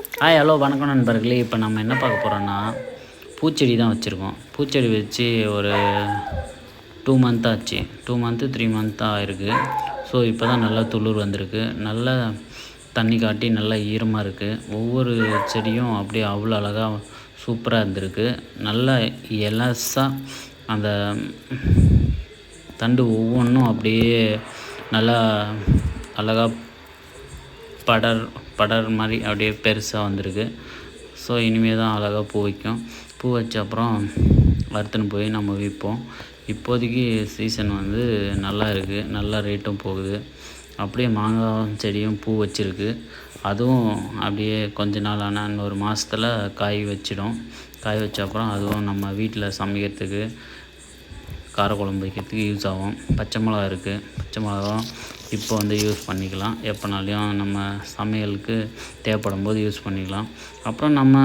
Hello வணக்கம் நண்பர்களே. இப்போ நம்ம என்ன பார்க்க போகிறோன்னா, பூச்செடி தான் வச்சுருக்கோம். பூச்செடி வச்சு ஒரு 2 மந்த் ஆச்சு. 2 மந்த்து 3 மந்த்தாக ஆயிருக்கு. ஸோ இப்போ தான் நல்லா துளிர் வந்திருக்கு. நல்லா தண்ணி காட்டி நல்லா ஈரமாக இருக்குது. ஒவ்வொரு செடியும் அப்படியே அவ்வளோ அழகாக சூப்பராக இருந்திருக்கு. நல்லா எலசாக அந்த தண்டு ஒவ்வொன்றும் அப்படியே நல்லா அழகாக படர் மாதிரி அப்படியே பெருசாக வந்திருக்கு. ஸோ இனிமேல் தான் அழகாக பூ வைக்கும். பூ வச்ச அப்புறம் வறுத்துன்னு போய் நம்ம விற்போம். இப்போதைக்கு சீசன் வந்து நல்லா இருக்குது, நல்லா ரேட்டும் போகுது. அப்படியே மாங்காய் செடியும் பூ வச்சுருக்கு. அதுவும் அப்படியே கொஞ்ச நாள் ஆனால் இன்னொரு மாதத்தில் காய் வச்சிடும். காய் வச்ச அப்புறம் அதுவும் நம்ம வீட்டில் சமைக்கிறதுக்கு, காரக்குழம்பு வைக்கிறதுக்கு யூஸ் ஆகும். பச்சை மிளகா இருக்குது. பச்சை மிளகா இப்போ வந்து யூஸ் பண்ணிக்கலாம். எப்போனாலையும் நம்ம சமையலுக்கு தேவைப்படும் போது யூஸ் பண்ணிக்கலாம். அப்புறம் நம்ம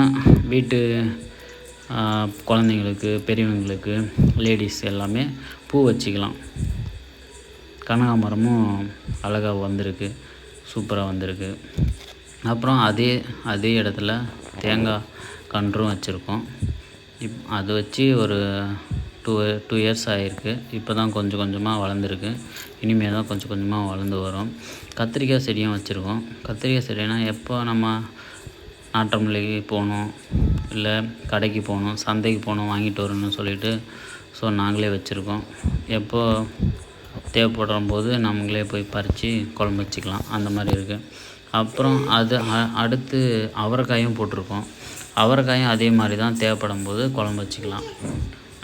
வீட்டு குழந்தைங்களுக்கு, பெரியவங்களுக்கு, லேடிஸ் எல்லாமே பூ வச்சுக்கலாம். கனகாமரமும் அழகாக வந்திருக்கு, சூப்பராக வந்திருக்கு. அப்புறம் அதே இடத்துல தேங்காய் கன்றும் வச்சுருக்கோம். அது வச்சு ஒரு 2 இயர்ஸ் ஆகிருக்கு. இப்போ தான் கொஞ்சம் கொஞ்சமாக வளர்ந்துருக்கு. இனிமேல் தான் கொஞ்சம் கொஞ்சமாக வளர்ந்து வரும். கத்திரிக்காய் செடியும் வச்சுருக்கோம். கத்திரிக்காய் செடினா எப்போ நம்ம நாட்டமல்லிக்கு போகணும், இல்லை கடைக்கு போகணும், சந்தைக்கு போகணும், வாங்கிட்டு வரணும்னு சொல்லிவிட்டு ஸோ நாங்களே வச்சுருக்கோம். எப்போ தேவைப்படும் போது நம்மளே போய் பறித்து குழம்பு வச்சுக்கலாம், அந்த மாதிரி இருக்குது. அப்புறம் அடுத்து அவரைக்காயும் போட்டிருக்கோம். அவரைக்காயும் அதே மாதிரி தான், தேவைப்படும் போது குழம்பு வச்சுக்கலாம்.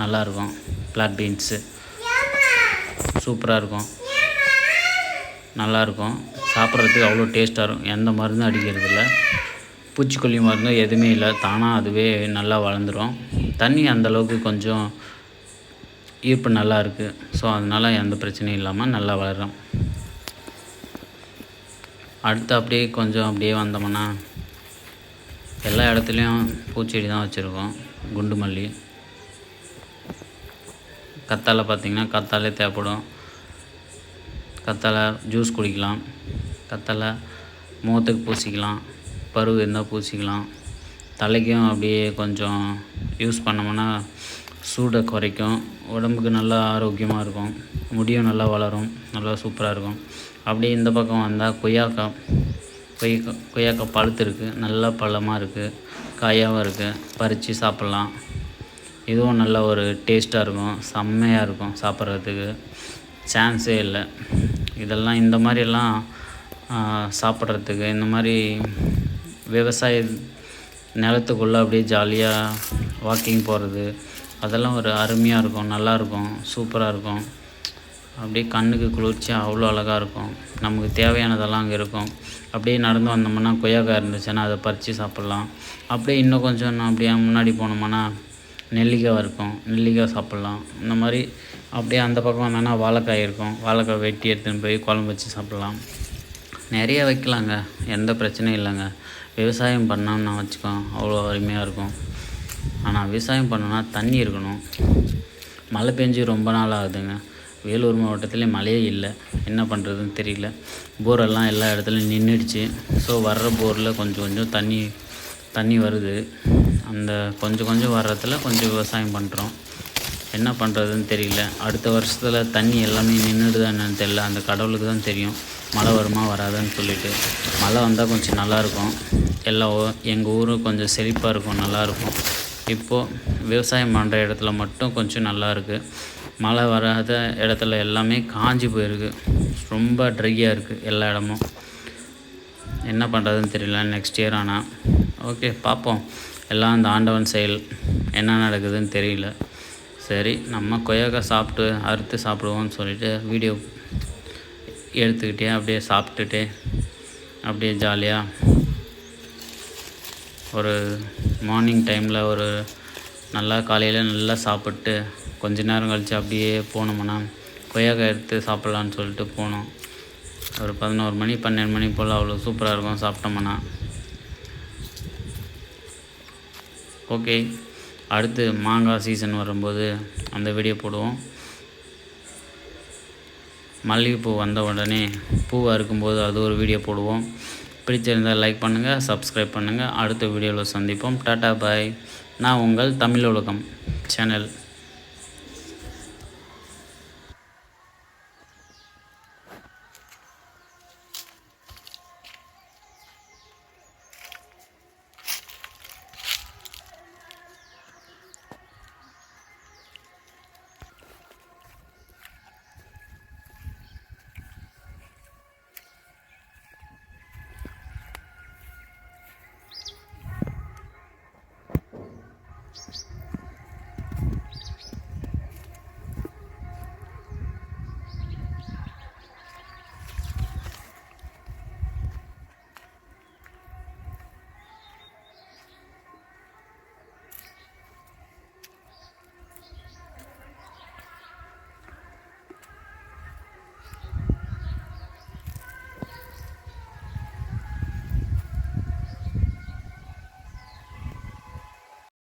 நல்லாயிருக்கும். பிளாக் பீன்ஸு சூப்பராக இருக்கும், நல்லாயிருக்கும். சாப்பிட்றதுக்கு அவ்வளோ டேஸ்ட்டாக இருக்கும். எந்த மருந்தும் அடிக்கிறதில்ல, பூச்சிக்கொல்லி மருந்து எதுவுமே இல்லை. தானாக அதுவே நல்லா வளர்ந்துடும். தண்ணி அந்தளவுக்கு கொஞ்சம் ஈர்ப்பு நல்லா இருக்குது. ஸோ அதனால் எந்த பிரச்சனையும் இல்லாமல் நல்லா வளரும். அடுத்து அப்படியே வந்தோம்னா, எல்லா இடத்துலையும் பூச்செடி தான் வச்சுருக்கோம். குண்டு மல்லி, கத்தாழை பார்த்திங்கன்னா கத்தாழை தேவைப்படும். கத்தாழை ஜூஸ் குடிக்கலாம். கத்தாழை முகத்துக்கு பூசிக்கலாம், பருவு இருந்தால் பூசிக்கலாம். தலைக்கும் அப்படியே கொஞ்சம் யூஸ் பண்ணோம்னா சூடை குறைக்கும், உடம்புக்கு நல்லா ஆரோக்கியமாக இருக்கும். முடியும் நல்லா வளரும், நல்லா சூப்பராக இருக்கும். அப்படியே இந்த பக்கம் வந்தால் கொய்யாக்காய் பழுத்துருக்கு, நல்லா பழமாக இருக்குது, காயாகவும் இருக்குது. பறித்து சாப்பிட்லாம். இதுவும் நல்ல ஒரு டேஸ்ட்டாக இருக்கும், செம்மையாக இருக்கும். சாப்பிட்றதுக்கு சான்ஸே இல்லை. இதெல்லாம் இந்த மாதிரியெல்லாம் சாப்பிட்றதுக்கு, இந்த மாதிரி விவசாய நிலத்துக்குள்ளே அப்படியே ஜாலியாக வாக்கிங் போகிறது, அதெல்லாம் ஒரு அருமையாக இருக்கும், நல்லாயிருக்கும், சூப்பராக இருக்கும். அப்படியே கண்ணுக்கு குளிர்ச்சியாக அவ்வளோ அழகாக இருக்கும். நமக்கு தேவையானதெல்லாம் அங்கே இருக்கும். அப்படியே நடந்து வந்தோம்னா கொய்யாக்காய் இருந்துச்சுன்னா அதை பறித்து சாப்பிட்லாம். அப்படியே இன்னும் கொஞ்சம் அப்படியே முன்னாடி போனோம்னா நெல்லிக்காய் இருக்கும், நெல்லிக்காய் சாப்பிட்லாம். இந்த மாதிரி அப்படியே அந்த பக்கம் வந்தோன்னா வாழைக்காய் இருக்கும். வாழைக்காய் வெட்டி எடுத்துன்னு போய் குழம்பு வச்சு சாப்பிட்லாம். நிறைய வைக்கலாங்க, எந்த பிரச்சனையும் இல்லைங்க. விவசாயம் பண்ணோம்னா வச்சுக்கோ அவ்வளோ அருமையாக இருக்கும். ஆனால் விவசாயம் பண்ணோன்னா தண்ணி இருக்கணும். மழை பெஞ்சு ரொம்ப நாள் ஆகுதுங்க. வேலூர் மாவட்டத்திலே மழையே இல்லை, என்ன பண்ணுறதுன்னு தெரியல. போரெல்லாம் எல்லா இடத்துலையும் நின்றுடுச்சு. ஸோ வர்ற போரில் கொஞ்சம் தண்ணி வருது. அந்த கொஞ்சம் வர்றதுல கொஞ்சம் விவசாயம் பண்ணுறோம். என்ன பண்ணுறதுன்னு தெரியல. அடுத்த வருஷத்தில் தண்ணி எல்லாமே நின்றுடுதா என்னன்னு தெரியல. அந்த கடவுளுக்கு தான் தெரியும் மழை வருமா வராதுன்னு சொல்லிட்டு. மழை வந்தால் கொஞ்சம் நல்லாயிருக்கும். எங்கள் ஊர் கொஞ்சம் செழிப்பாக இருக்கும், நல்லாயிருக்கும். இப்போது விவசாயம் பண்ணுற இடத்துல மட்டும் கொஞ்சம் நல்லாயிருக்கு. மழை வராத இடத்துல எல்லாமே காஞ்சி போயிருக்கு, ரொம்ப ட்ரையாக இருக்குது எல்லா இடமும். என்ன பண்ணுறதுன்னு தெரியல நெக்ஸ்ட் இயர். ஆனால் ஓகே, பார்ப்போம். எல்லாம் அந்த ஆண்டவன் செயல், என்ன நடக்குதுன்னு தெரியல. சரி, நம்ம கொய்யாக்காய் அறுத்து சாப்பிடுவோம்னு சொல்லிட்டு வீடியோ எடுத்துக்கிட்டே அப்படியே சாப்பிட்டுட்டே அப்படியே ஜாலியாக ஒரு மார்னிங் டைமில் ஒரு நல்லா காலையில் நல்லா சாப்பிட்டு கொஞ்ச நேரம் கழித்து அப்படியே போனோம்னா கொய்யாக்காய் எடுத்து சாப்பிட்லான்னு சொல்லிட்டு போனோம். ஒரு 11 மணி 12 மணி போல் அவ்வளோ சூப்பராக இருக்கும் சாப்பிட்டோம்னா. ஓகே, அடுத்து மாங்காய் சீசன் வரும்போது அந்த வீடியோ போடுவோம். மல்லிகைப்பூ வந்த உடனே பூவாக இருக்கும்போது அது ஒரு வீடியோ போடுவோம். பிடிச்சிருந்தால் லைக் பண்ணுங்கள், சப்ஸ்கிரைப் பண்ணுங்கள். அடுத்த வீடியோவில் சந்திப்போம். டாடா பாய். நான் உங்கள் தமிழ் உலகம் சேனல்.